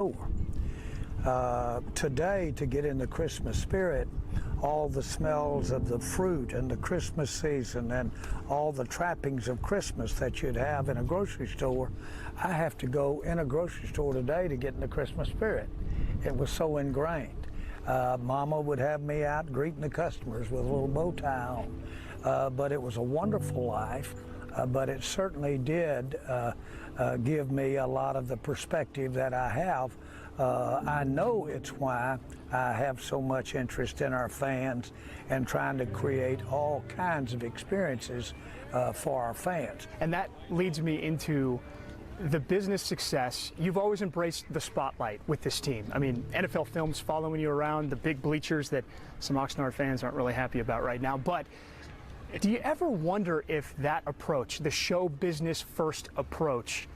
store. Today, to get in the Christmas spirit, all the smells of the fruit and the Christmas season and all the trappings of Christmas that you'd have in a grocery store, I have to go in a grocery store today to get in the Christmas spirit. It was so ingrained. Mama would have me out greeting the customers with a little bow tie on. But it was a wonderful life, but it certainly did give me a lot of the perspective that I have. I know it's why I have so much interest in our fans and trying to create all kinds of experiences for our fans. And that leads me into the business success. You've always embraced the spotlight with this team. I mean, NFL Films following you around, the big bleachers that some Oxnard fans aren't really happy about right now. But do you ever wonder if that approach, the show business first approach,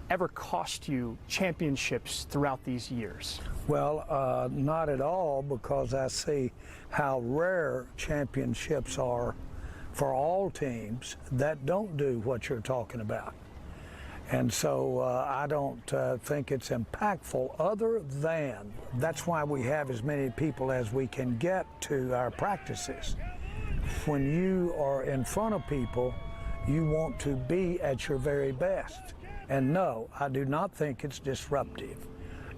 ever cost you championships throughout these years? Well, not at all, because I see how rare championships are for all teams that don't do what you're talking about. And so I don't think it's impactful, other than that's why we have as many people as we can get to our practices. When you are in front of people, you want to be at your very best. And no, I do not think it's disruptive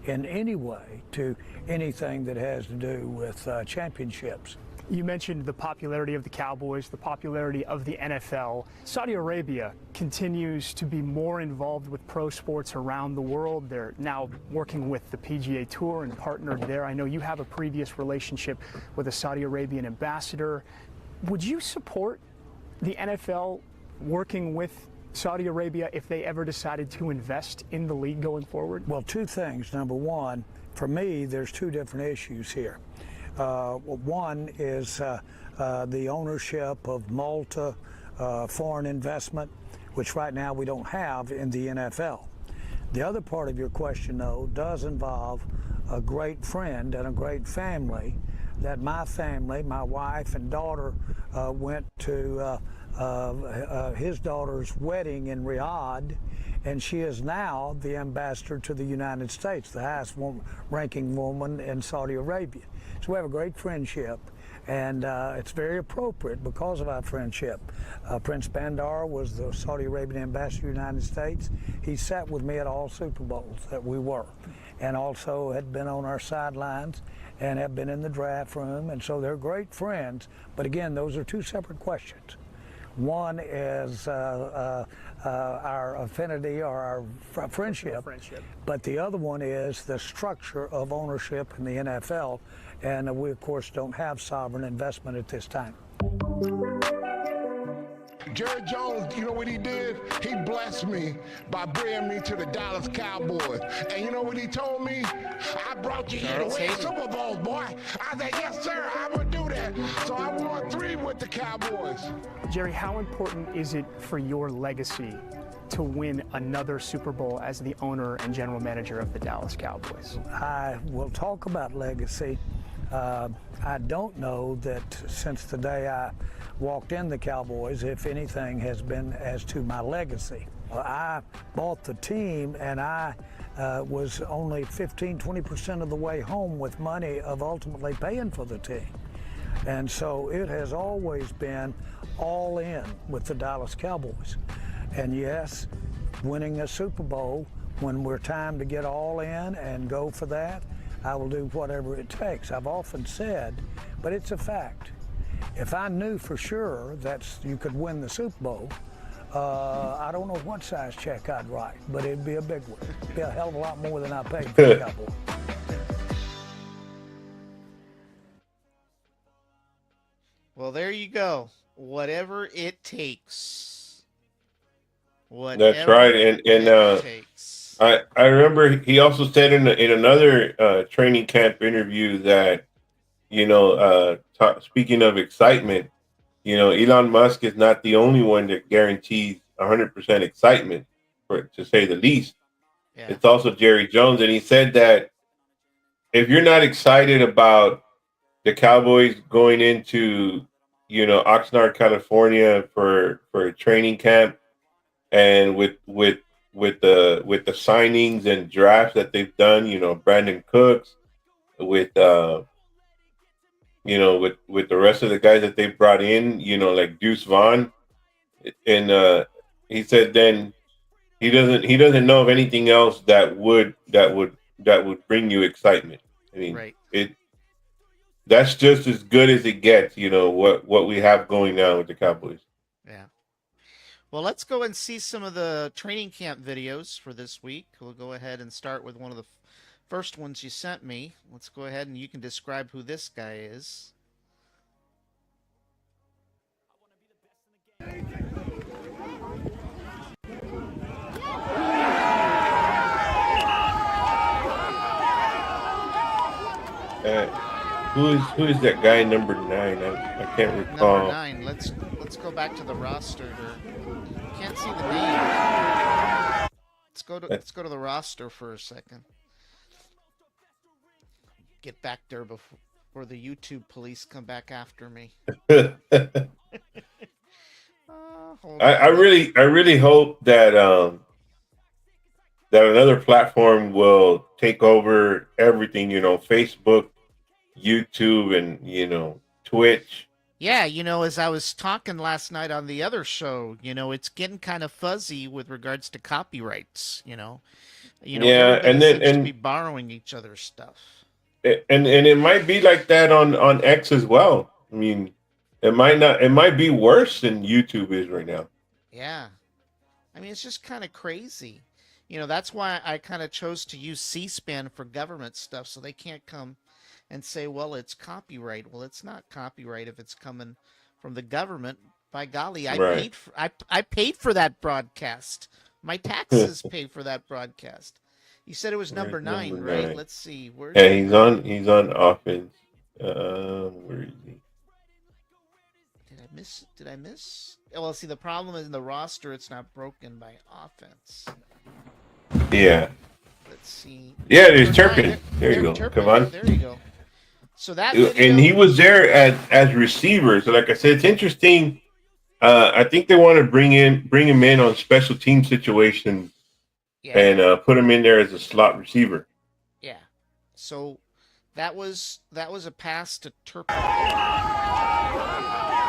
in any way to anything that has to do with championships. You mentioned the popularity of the Cowboys, the popularity of the NFL. Saudi Arabia continues to be more involved with pro sports around the world. They're now working with the PGA Tour and partnered there. I know you have a previous relationship with a Saudi Arabian ambassador. Would you support the NFL working with Saudi Arabia if they ever decided to invest in the league going forward? Well, two things. Number one, for me, there's two different issues here. One is the ownership of Malta foreign investment, which right now we don't have in the NFL. The other part of your question, though, does involve a great friend and a great family that my family, my wife and daughter, went to his daughter's wedding in Riyadh, and she is now the ambassador to the United States, the highest ranking woman in Saudi Arabia. So we have a great friendship, and it's very appropriate because of our friendship. Prince Bandar was the Saudi Arabian ambassador to the United States. He sat with me at all Super Bowls that we were, and also had been on our sidelines and have been in the draft room, and so they're great friends. But again, those are two separate questions. One is our affinity or our friendship, but the other one is the structure of ownership in the NFL, and we, of course, don't have sovereign investment at this time. Jerry Jones, you know what he did? He blessed me by bringing me to the Dallas Cowboys. And you know what he told me? I brought you here to win Super Bowls, boy. I said, yes, sir, I would do that. So I won 3 with the Cowboys. Jerry, how important is it for your legacy to win another Super Bowl as the owner and general manager of the Dallas Cowboys? I will talk about legacy. I don't know that since the day I walked in the Cowboys, if anything has been as to my legacy. I bought the team, and I was only 15–20% of the way home with money of ultimately paying for the team. And so it has always been all in with the Dallas Cowboys. And yes, winning a Super Bowl, when we're time to get all in and go for that, I will do whatever it takes. I've often said, but it's a fact. If I knew for sure that you could win the Super Bowl, I don't know what size check I'd write, but it'd be a big one. It'd be a hell of a lot more than I paid for the Cowboys. Well, there you go. Whatever it takes. That's right. And it takes. I remember he also said in another training camp interview that, speaking of excitement, Elon Musk is not the only one that guarantees 100% excitement, to say the least. Yeah. It's also Jerry Jones. And he said that if you're not excited about the Cowboys going into, Oxnard, California for a training camp, and with with the signings and drafts that they've done. You know, Brandon Cooks with with the rest of the guys that they brought in. You know, like Deuce Vaughn, and he said then he doesn't know of anything else that would bring you excitement. I mean, Right. that's just as good as it gets. You know what we have going now with the Cowboys. Yeah. Well, let's go and see some of the training camp videos for this week. We'll go ahead and start with one of the first ones you sent me. Let's go ahead and you can describe who this guy is. Who is that guy number 9? I can't recall. Number 9. Let's go back to the roster here. Can't see the name. Let's go to the roster for a second. Get back there before the YouTube police come back after me. I really hope that that another platform will take over everything. You know, Facebook, YouTube, and Twitch. Yeah, as I was talking last night on the other show, it's getting kind of fuzzy with regards to copyrights. Yeah, everybody seems to be borrowing each other's stuff. And it might be like that on X as well. I mean, it might be worse than YouTube is right now. Yeah, I mean, it's just kind of crazy. That's why I kind of chose to use C-SPAN for government stuff, so they can't come and say, well, it's copyright. Well, it's not copyright if it's coming from the government. By golly, Right. I paid for that broadcast. My taxes pay for that broadcast. You said it was number 9, Number right? 9. Let's see. Where's Yeah, he's on offense. Where is he? Did I miss? Oh, well, see, the problem is in the roster, it's not broken by offense. Yeah. Let's see. Yeah, there's Number Turpin. 9, There you go. Turpin. Come on. There you go. So that video, And he was there as receiver. So like I said, it's interesting. I think they want to bring him in on special team situations yeah, and put him in there as a slot receiver. yeah. So that was a pass to Turpin.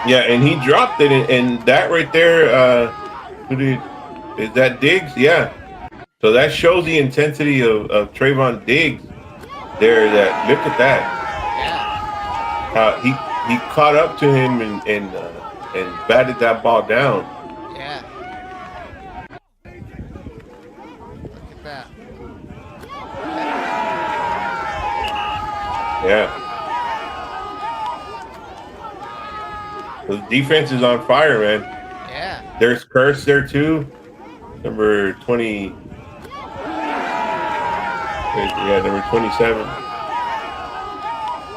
Yeah, and he dropped it, and that right there, is that Diggs? Yeah. So that shows the intensity of Trayvon Diggs there. That look at that. Yeah, He caught up to him and batted that ball down. yeah. Look at that. Yeah. The defense is on fire, man. Yeah. There's Curse there too, number 20. Yeah, number 27.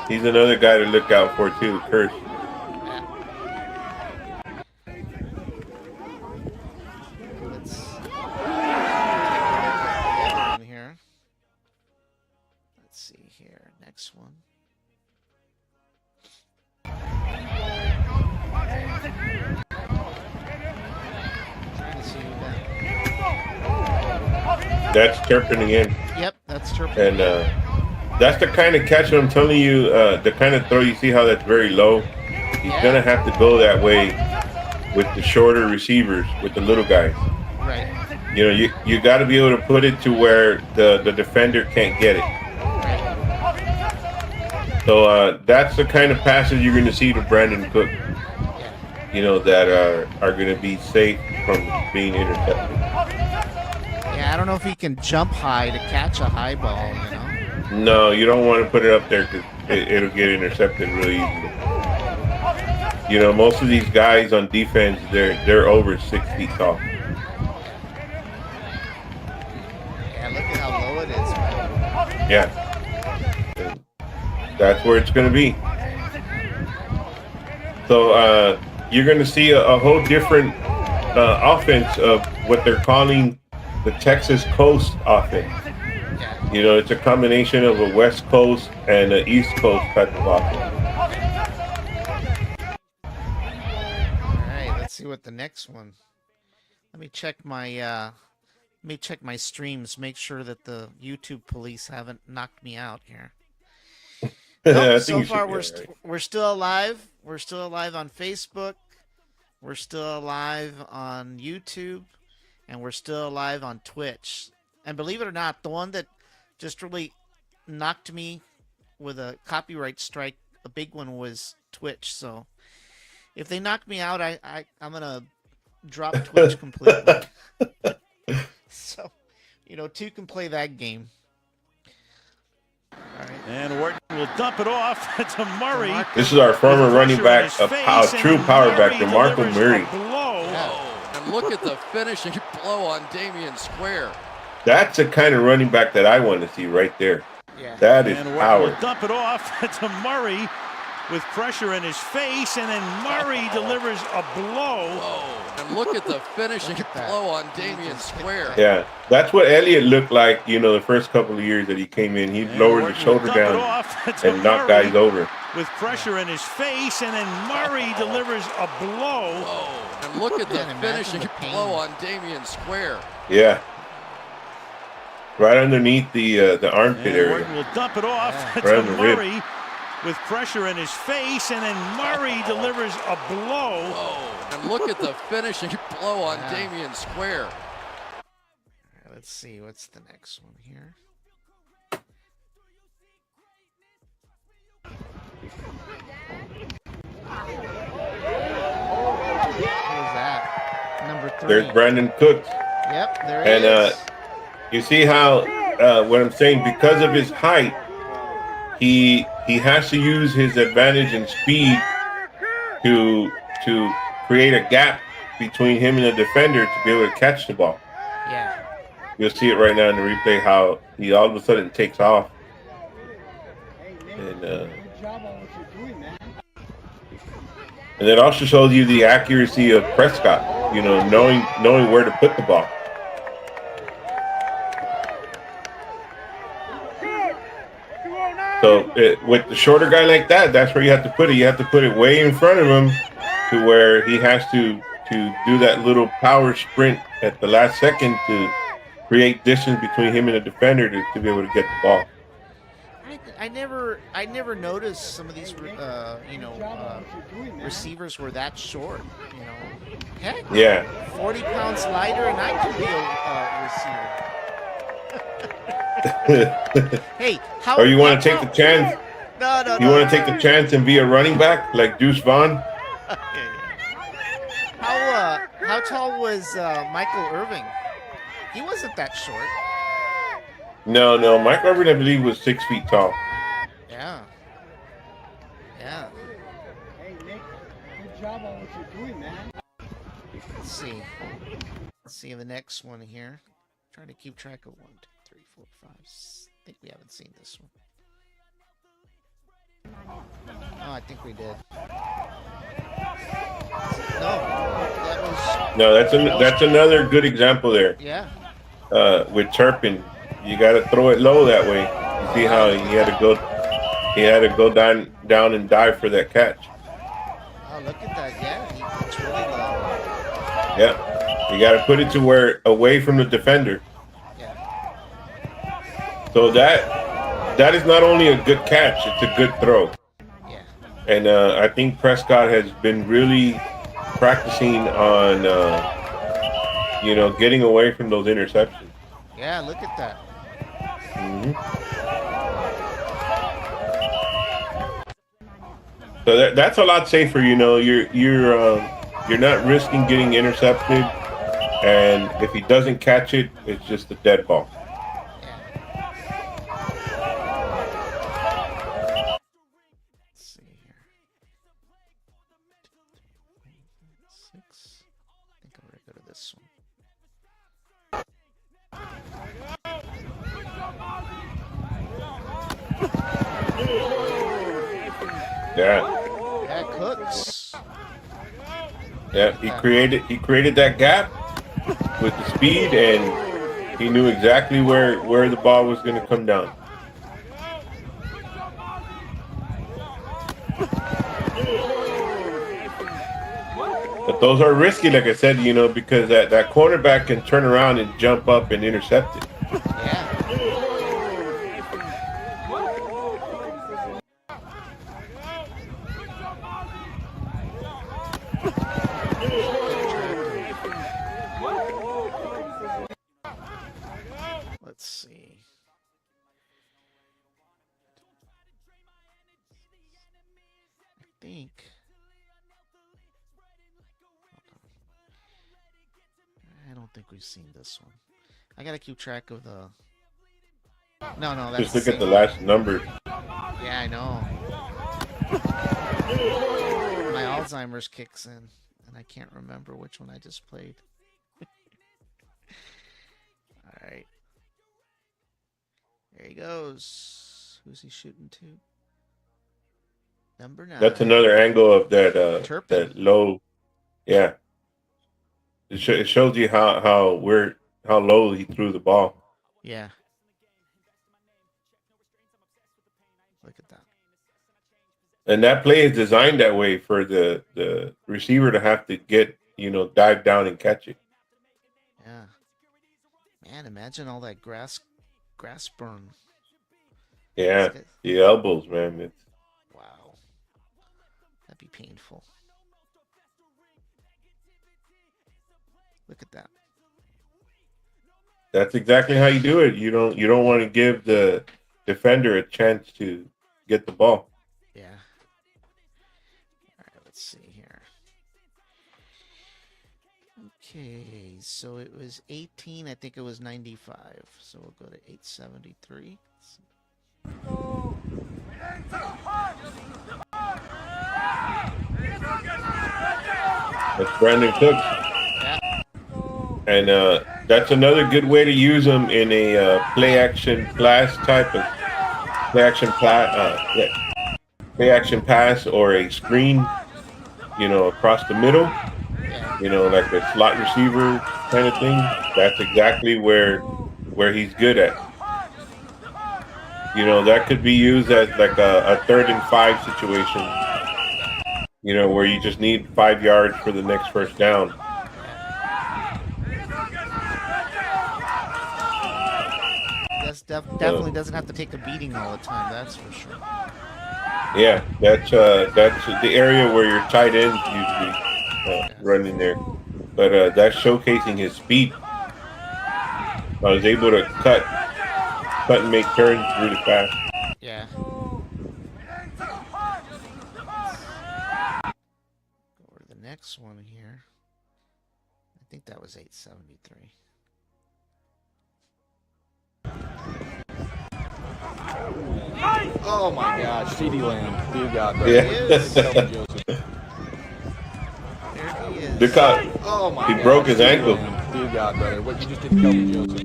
He's another guy to look out for too, Curse. Let's take a look at the other one here. Let's see here. Next one. Trying to see who that. That's Turpin again. Yep, that's Turpin. And that's the kind of catch I'm telling you, the kind of throw you see how that's very low. He's going to have to go that way with the shorter receivers, with the little guys. Right. You know, you got to be able to put it to where the defender can't get it. Right. So that's the kind of passes you're going to see to Brandon Cook, Yeah. you know, that are going to be safe from being intercepted. Yeah, I don't know if he can jump high to catch a high ball, you know? No, you don't want to put it up there because it'll get intercepted really easily. You know, most of these guys on defense, they're over 6 feet tall. Yeah, look at how low it is, man. Yeah. And that's where it's going to be. So you're going to see a whole different offense of what they're calling the Texas Coast offense. Yeah. You know, it's a combination of a West Coast and an East Coast type of offense. All right, let's see what the next one. Let me check my Let me check my streams, make sure that the YouTube police haven't knocked me out here. Nope, so far we're still alive. We're still alive on Facebook. We're still alive on YouTube, and we're still alive on Twitch. And believe it or not, the one that just really knocked me with a copyright strike, a big one, was Twitch. So if they knock me out, I'm gonna drop Twitch completely. So, two can play that game. All right. And Wharton will dump it off to Murray. This is our former running back, a true power back, DeMarco Murray. Yeah. And look at the finishing blow on Damian Square. That's the kind of running back that I want to see right there. Yeah. That is and power. Will dump it off to Murray with pressure in his face, and then Murray delivers a blow. And look at the finishing blow on Damian Square. Yeah, that's what Elliott looked like, the first couple of years that he came in. He lowered his shoulder down and knocked guys over. With pressure in his face, and then Murray delivers a blow. And look at the finishing blow on Damian Square. Yeah. Right underneath the armpit area. Will dump it off Right to on the Murray. rib. With pressure in his face, and then Murray delivers a blow. And look at the finishing blow on Damian Square. Let's see, what's the next one here? Who's that? Number 3. There's Brandon Cooks. Yep, there he is. You see how, what I'm saying, because of his height, he has to use his advantage in speed to create a gap between him and the defender to be able to catch the ball. Yeah. You'll see it right now in the replay how he all of a sudden takes off. And it also shows you the accuracy of Prescott, knowing where to put the ball. So with the shorter guy like that, that's where you have to put it. You have to put it way in front of him to where he has to do that little power sprint at the last second to create distance between him and the defender to be able to get the ball. I never noticed some of these receivers were that short. Heck, Yeah. 40 pounds lighter, and I could be a receiver. Hey, how? Or you want to take the chance? No. You want to take the chance and be a running back like Deuce Vaughn? How tall was Michael Irving? He wasn't that short. No. Mike Irvin, I believe, was 6 feet tall. Yeah. Hey Nick, good job on what you're doing, man. Let's see the next one here. Trying to keep track of 1, 2, 3, 4, 5. I think we haven't seen this one. Oh, I think we did. No, that's another good example there. Yeah. With Turpin, you got to throw it low that way. You see how he had to go down and dive for that catch. Oh, look at that! Yeah, it's really low. Yeah, you got to put it to where away from the defender. Yeah. So that is not only a good catch; it's a good throw. Yeah. And I think Prescott has been really practicing on, getting away from those interceptions. Yeah, look at that. So that's a lot safer. You're not risking getting intercepted, and if he doesn't catch it, it's just a dead ball. Let's see here. 2, 3, 4, 5, 6. I think I'm gonna go to this one. Yeah, Cooks. Yeah, he created that gap with the speed, and he knew exactly where the ball was going to come down. But those are risky, like I said, because that cornerback can turn around and jump up and intercept it. Yeah. Let's see. I think. I don't think we've seen this one. I gotta keep track of the. No, that's just look at the last numbers. Yeah, I know. My Alzheimer's kicks in, and I can't remember which one I just played. All right. There he goes. Who's he shooting to? Number 9. That's another angle of that that low. Yeah. It shows you how low he threw the ball. Yeah. Look at that. And that play is designed that way for the receiver to have to get, dive down and catch it. Yeah. Man, imagine all that grass burn. Yeah, the elbows, man. Wow. That'd be painful. Look at that. That's exactly how you do it. You don't want to give the defender a chance to get the ball. Yeah. All right, let's see here. Okay, so it was 18. I think it was 95. So we'll go to 873. That's Brandon Cooks. Yeah. And that's another good way to use them in a play action pass type of play action pass or a screen, across the middle, like a slot receiver kind of thing. That's exactly where he's good at. That could be used as like a 3rd and 5 situation, where you just need 5 yards for the next first down. Definitely doesn't have to take a beating all the time. That's for sure. Yeah, that's the area where your tight ends usually running there. But that's showcasing his speed. I was able to cut and make turns really fast. Yeah. Go over to the next one here. I think that was 873. Oh my gosh, CD Lamb. Dear God, brother. Yeah. There he is. Look how he broke his ankle. Dear God, brother. What you just did to Kelvin Joseph.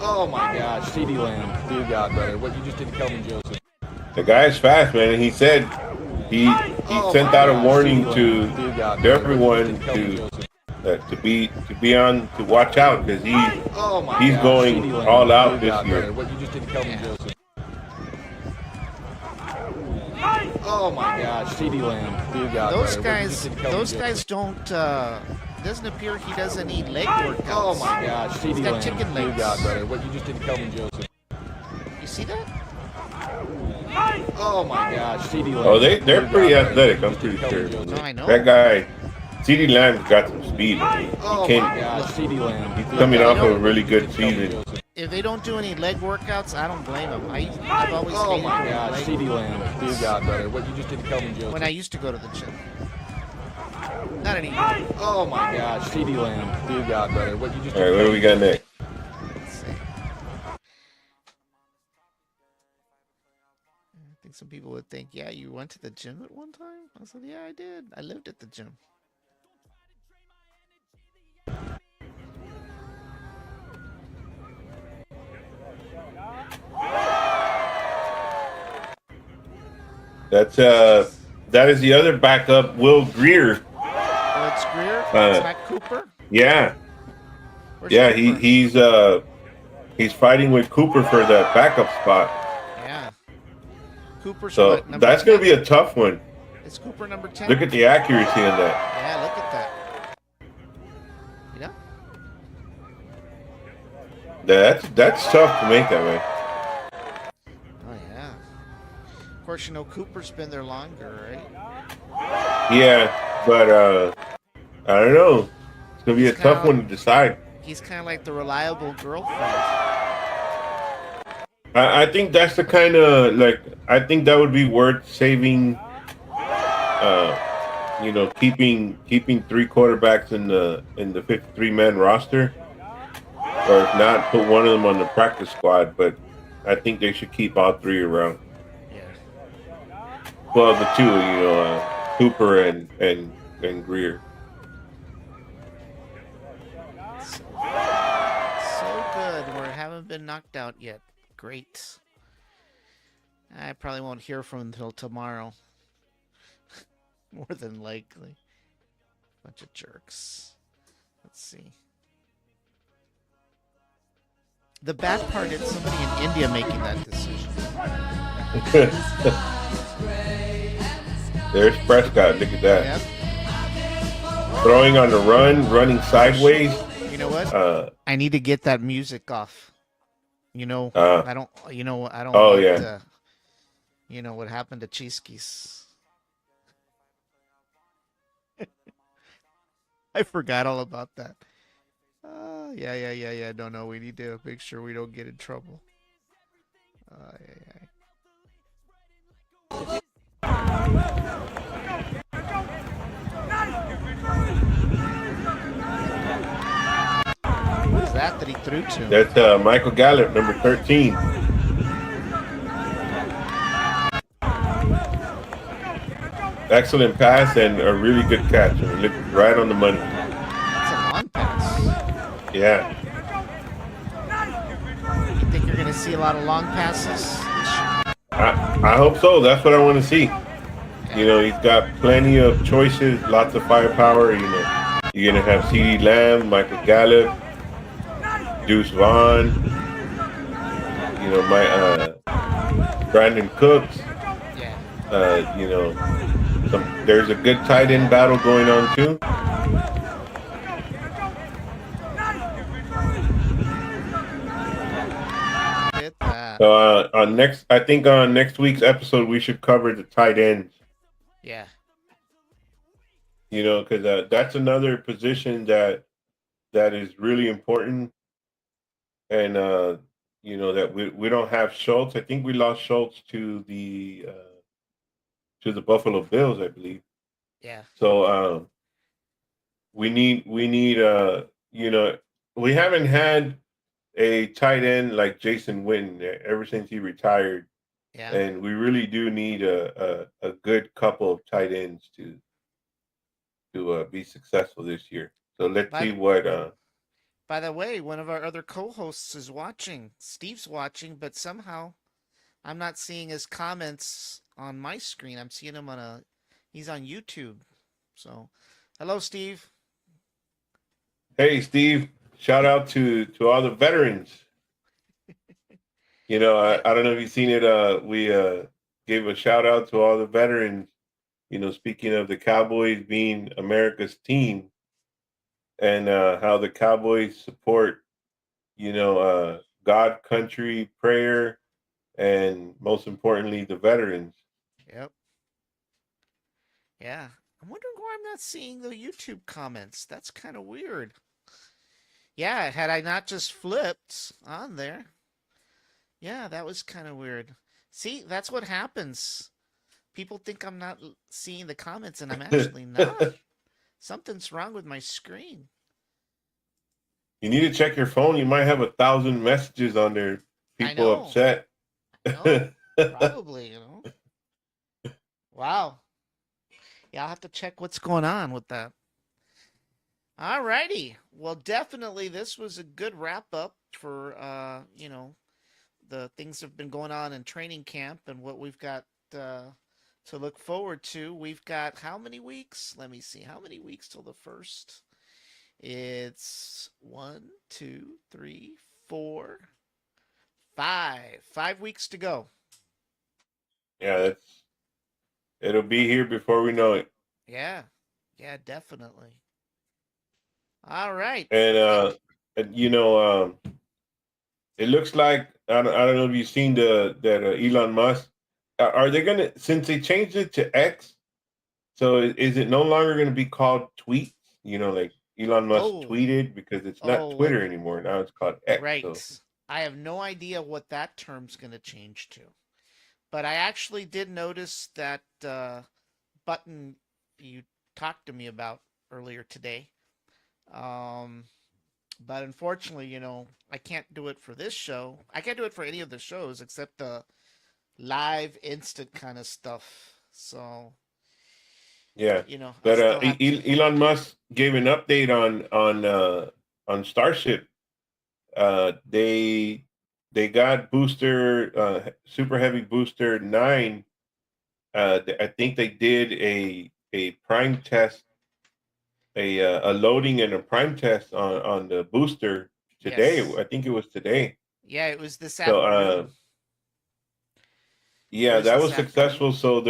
Oh my gosh, CD Lamb. Dear God, brother. What you just did to Kelvin Joseph. The guy's fast, man. And he said he sent out a warning to everyone to be on to watch out because he's going all out this year. What you just did to Kelvin Joseph. Oh my gosh, CD Lamb. Dear God, those guys don't. Doesn't appear he does any leg workouts. Oh my gosh, CD He's got Lamb. chicken Dear legs. God, brother. What you just did to Kelvin Joseph. You see that? Oh my gosh, CD Lamb. Oh, they're pretty athletic. I'm pretty sure. No, I know. That guy, CD Lamb's got some speed. He came. He's coming off of a really good season. If they don't do any leg workouts, I don't blame them. I've always hated my doing gosh, leg CD workouts. Lamb. Dear God, brother. What you just did to Kelvin Joseph. When I used to go to the gym. Not anymore. Oh my gosh, CD Lamb. Dear God, brother. What you just All right, what do we got next? Let's see. I think some people would think, yeah, you went to the gym at one time? I said, yeah, I did. I lived at the gym. That is the other backup, Will Greer. Oh, it's Greer? It's not Cooper? Yeah. Where's Yeah, Cooper? he's fighting with Cooper for the backup spot. Yeah. Cooper's So what, number that's going to 10? be a tough one. Is Cooper number 10? Look at the accuracy in that. Yeah, look at that. That's tough to make that, man. Oh, yeah. Of course, Cooper's been there longer, right? Yeah, but I don't know. It's going to be a tough one to decide. He's kind of like the reliable girlfriend. I think that's the kind of, I think that would be worth saving, keeping 3 quarterbacks in the 53-man roster. Or if not, put one of them on the practice squad. But I think they should keep all 3 around. Yeah. Well, the 2, Cooper and Greer. So good. We haven't been knocked out yet. Great. I probably won't hear from him until tomorrow. More than likely. Bunch of jerks. Let's see. The bad part is somebody in India making that decision. There's Prescott. Look at that. Yep. Throwing on the run, running sideways. You know what? I need to get that music off. I don't. I don't. Oh, want, yeah. What happened to Cheeskies? I forgot all about that. Yeah. No. We need to make sure we don't get in trouble. Yeah. Who's that he threw to? That's Michael Gallup, number 13. Excellent pass and a really good catch. I mean, look right on the money. That's a long pass. Yeah. You think you're going to see a lot of long passes this year? I hope so. That's what I want to see. Yeah. He's got plenty of choices, lots of firepower. You're going to have CeeDee Lamb, Michael Gallup, Deuce Vaughn, Brandon Cooks. Yeah. There's a good tight end battle going on too. Get that. So on next week's episode we should cover the tight ends. Yeah. Because that's another position that is really important, and that we don't have Schultz. I think we lost Schultz to the Buffalo Bills, I believe. Yeah. So we need we haven't had a tight end like Jason Witten ever since he retired. Yeah. And we really do need a good couple of tight ends to be successful this year. So let's see what. By the way, one of our other co-hosts is watching. Steve's watching, but somehow I'm not seeing his comments on my screen. I'm seeing him he's on YouTube. So, hello, Steve. Hey, Steve. Shout out to all the veterans. I don't know if you've seen it. We gave a shout out to all the veterans. Speaking of the Cowboys being America's team, and how the Cowboys support, God, country, prayer, and most importantly, the veterans. Yep. Yeah. I'm wondering why I'm not seeing the YouTube comments. That's kind of weird. Yeah, had I not just flipped on there. Yeah, that was kind of weird. See, that's what happens. People think I'm not seeing the comments, and I'm actually not. Something's wrong with my screen. You need to check your phone. You might have 1,000 messages on there. People upset. Probably, Wow. Yeah, I'll have to check what's going on with that. All righty. Well, definitely this was a good wrap up for, the things that have been going on in training camp and what we've got to look forward to. We've got how many weeks? Let me see. How many weeks till the first? It's 1, 2, 3, 4, 5. 5 weeks to go. Yeah, It'll be here before we know it. Yeah. Yeah, definitely. All right. And it looks like I don't know if you've seen that Elon Musk. Are they gonna, since they changed it to X? So is it no longer going to be called tweets? Like Elon Musk Oh, tweeted, because it's not what? Twitter anymore. Now it's called X. Right. So I have no idea what that term's going to change to. But I actually did notice that button you talked to me about earlier today. But unfortunately, I can't do it for this show. I can't do it for any of the shows except the live instant kind of stuff. So, yeah, I but still have to. Elon Musk gave an update on Starship. They got booster super heavy booster 9. I think they did a prime test, a loading and a prime test on the booster today. Yes. I think it was today. Yeah, it was this So afternoon. yeah, that was successful. So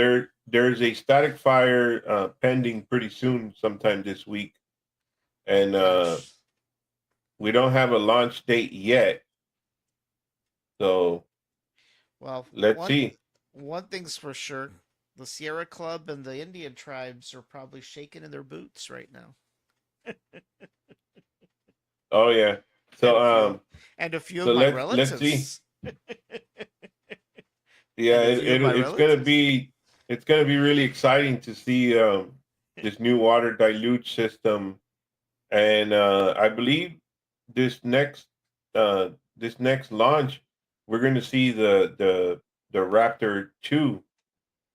there's a static fire pending pretty soon, sometime this week, and we don't have a launch date yet. So Well, let's see. One thing's for sure: the Sierra Club and the Indian tribes are probably shaking in their boots right now. Oh yeah. So and a few so of my let's see. relatives. Yeah, And a few of my it's gonna relatives. be really exciting to see this new water dilute system, and I believe this next this next launch we're going to see the Raptor 2,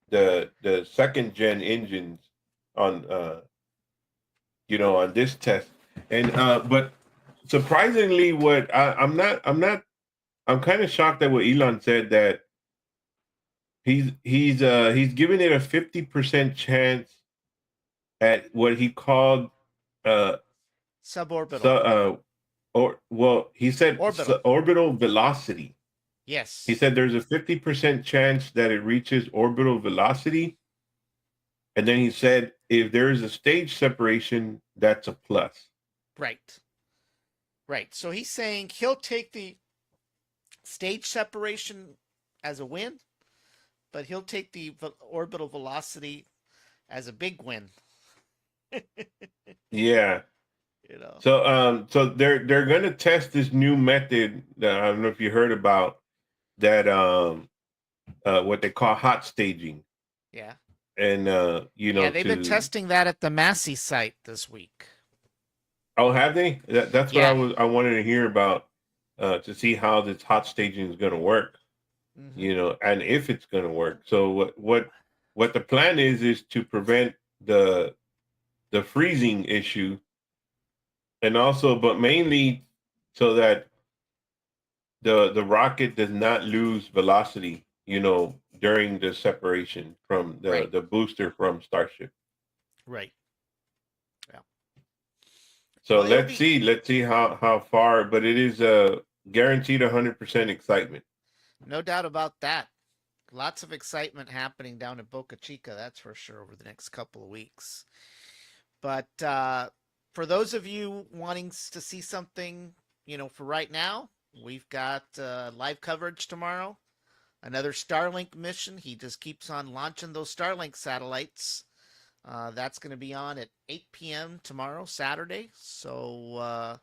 the second gen engines on on this test, and but surprisingly, what I'm kind of shocked at what Elon said, that he's giving it a 50% chance at what he called Suborbital. He said Orbital. orbital velocity. Yes. He said there's a 50% chance that it reaches orbital velocity, and then he said if there is a stage separation, that's a plus. Right. Right. So he's saying he'll take the stage separation as a win, but he'll take the orbital velocity as a big win. Yeah. So they're going to test this new method that I don't know if you heard about, that what they call hot staging. Yeah. And yeah, they've been testing that at the Massey site this week. Oh, have they? That's what I wanted to hear about, to see how this hot staging is going to work. Mm-hmm. And if it's going to work. So what the plan is to prevent the freezing issue, and also, but mainly so that the rocket does not lose velocity, during the separation from the booster from Starship. Right. Yeah. So let's see how far, but it is guaranteed 100% excitement. No doubt about that. Lots of excitement happening down in Boca Chica, that's for sure, over the next couple of weeks. But for those of you wanting to see something, for right now, we've got live coverage tomorrow. Another Starlink mission. He just keeps on launching those Starlink satellites. That's going to be on at 8 p.m. tomorrow, Saturday. So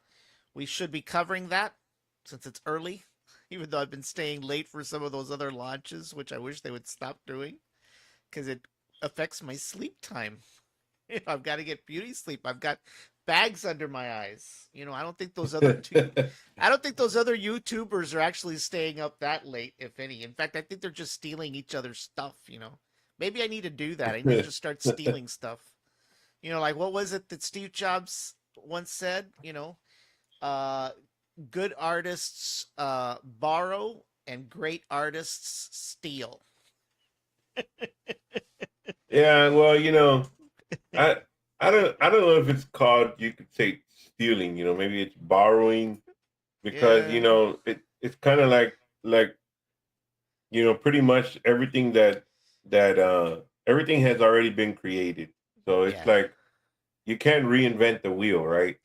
we should be covering that since it's early, even though I've been staying late for some of those other launches, which I wish they would stop doing because it affects my sleep time. I've got to get beauty sleep. I've got bags under my eyes. I don't think those other YouTubers are actually staying up that late, if any. In fact, I think they're just stealing each other's stuff. Maybe I need to do that. I need to just start stealing stuff. Like what was it that Steve Jobs once said? Good artists borrow and great artists steal. Yeah, well, I don't know if it's called, you could say, stealing. Maybe it's borrowing, because it's kind of like pretty much everything that everything has already been created. So it's Yeah. like you can't reinvent the wheel, right?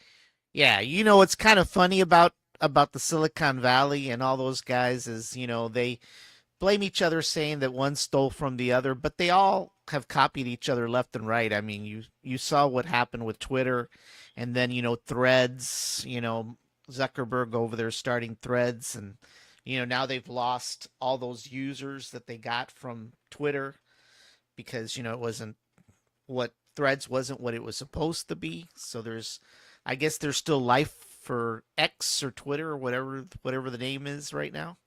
Yeah, you know what's kind of funny about the Silicon Valley and all those guys is, they blame each other saying that one stole from the other, but they all have copied each other left and right. I mean, you saw what happened with Twitter, and then Threads. Zuckerberg over there starting Threads, and now they've lost all those users that they got from Twitter because it wasn't what Threads wasn't what it was supposed to be. So I guess there's still life for X or Twitter or whatever the name is right now.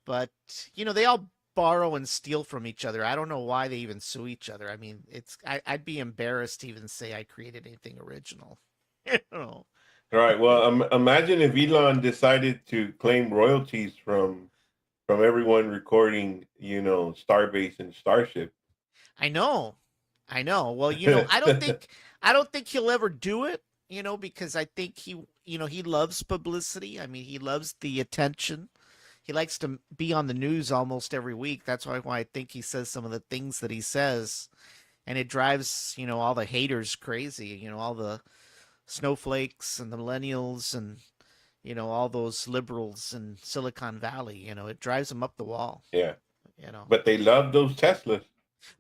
But they all borrow and steal from each other. I don't know why they even sue each other. I mean, I'd be embarrassed to even say I created anything original. you know. Right. Well, imagine if Elon decided to claim royalties from everyone recording, Starbase and Starship. I know. Well, I don't think he'll ever do it, because I think he loves publicity. I mean, he loves the attention. He likes to be on the news almost every week. That's why I think he says some of the things that he says, and it drives, all the haters crazy, all the snowflakes and the millennials and all those liberals in Silicon Valley, it drives them up the wall. Yeah. You know. But they love those Teslas.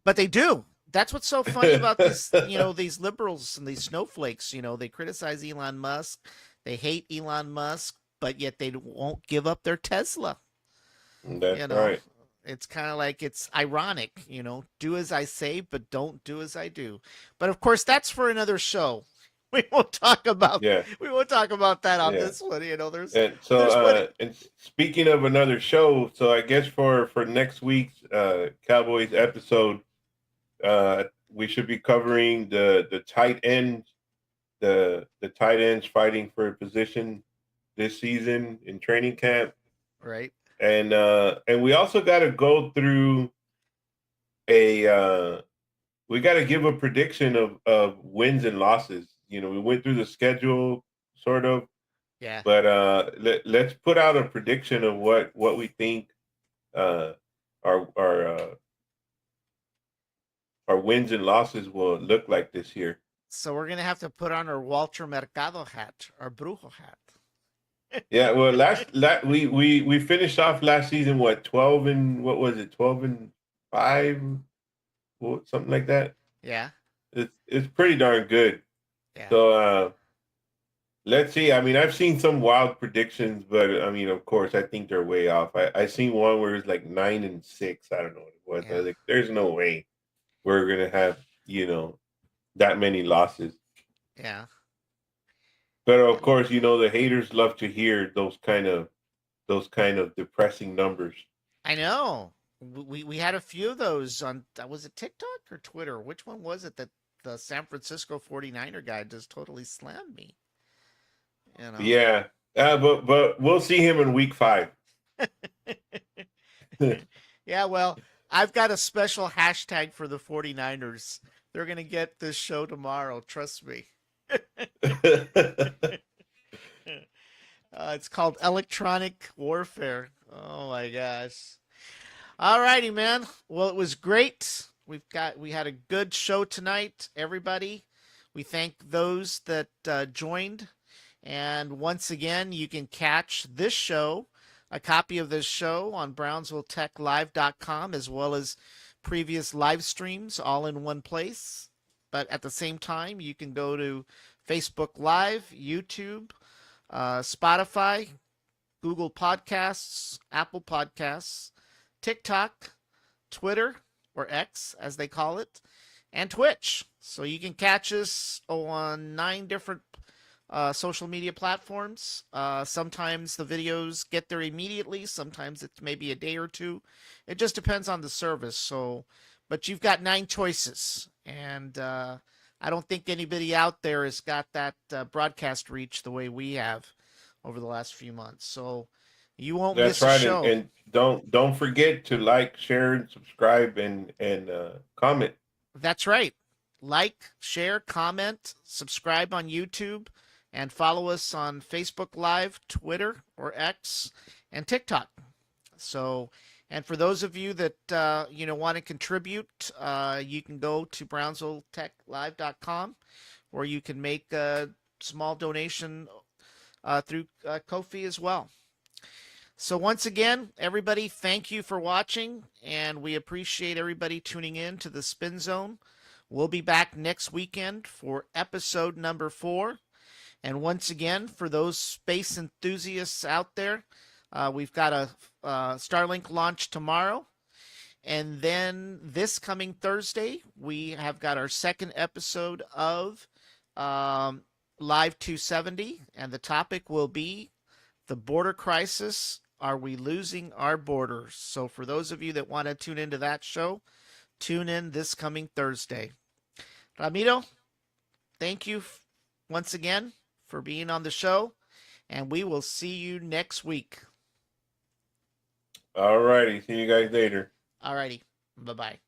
But they do. That's what's so funny about these, these liberals and these snowflakes. They criticize Elon Musk, they hate Elon Musk, but yet they won't give up their Tesla. That's right. It's kind of like it's ironic, do as I say, but don't do as I do. But of course, that's for another show. We won't talk about. Yeah. We won't talk about that on this one. And speaking of another show, so I guess for next week's Cowboys episode, we should be covering the tight ends, the tight ends fighting for a position this season in training camp. Right. And we also got to go through we got to give a prediction of wins and losses. We went through the schedule sort of. Yeah. But let's put out a prediction of what we think our wins and losses will look like this year. So we're gonna have to put on our Walter Mercado hat, our Brujo hat. Yeah, well, we finished off last season 12 and what was it, 12-5, something like that. Yeah. It's pretty darn good. Yeah. So let's see. I mean, I've seen some wild predictions, but I mean, of course, I think they're way off. I seen one where it's like 9-6. I don't know what it was. Yeah. I was like, there's no way we're gonna have that many losses. Yeah. But of course, the haters love to hear those kind of depressing numbers. I know. We had a few of those on, was it TikTok or Twitter? Which one was it that the San Francisco 49er guy just totally slammed me? Yeah. But we'll see him in week 5. Yeah, well, I've got a special hashtag for the 49ers. They're going to get this show tomorrow. Trust me. It's called Electronic Warfare. Oh my gosh. All righty, man. Well, it was great. We had a good show tonight, everybody. We thank those that joined. And once again, you can catch this show, a copy of this show on BrownsvilleTechLive.com, as well as previous live streams all in one place. But at the same time, you can go to Facebook Live, YouTube, Spotify, Google Podcasts, Apple Podcasts, TikTok, Twitter, or X as they call it, and Twitch. So you can catch us on 9 different social media platforms. Sometimes the videos get there immediately. Sometimes it's maybe a day or two. It just depends on the service. But you've got 9 choices, and I don't think anybody out there has got that broadcast reach the way we have over the last few months. So you won't miss a show. And don't forget to like, share, and subscribe and comment. That's right. Like, share, comment, subscribe on YouTube, and follow us on Facebook Live, Twitter or X, and TikTok. So And for those of you that want to contribute, you can go to BrownsvilleTechLive.com, or you can make a small donation through Ko-fi as well. So once again, everybody, thank you for watching, and we appreciate everybody tuning in to the Spin Zone. We'll be back next weekend for episode number 4. And once again, for those space enthusiasts out there, we've got a Starlink launch tomorrow. And then this coming Thursday, we have got our second episode of Live 270. And the topic will be the border crisis. Are we losing our borders? So for those of you that want to tune into that show, tune in this coming Thursday. Ramiro, thank you once again for being on the show, and we will see you next week. All righty. See you guys later. All righty. Bye-bye.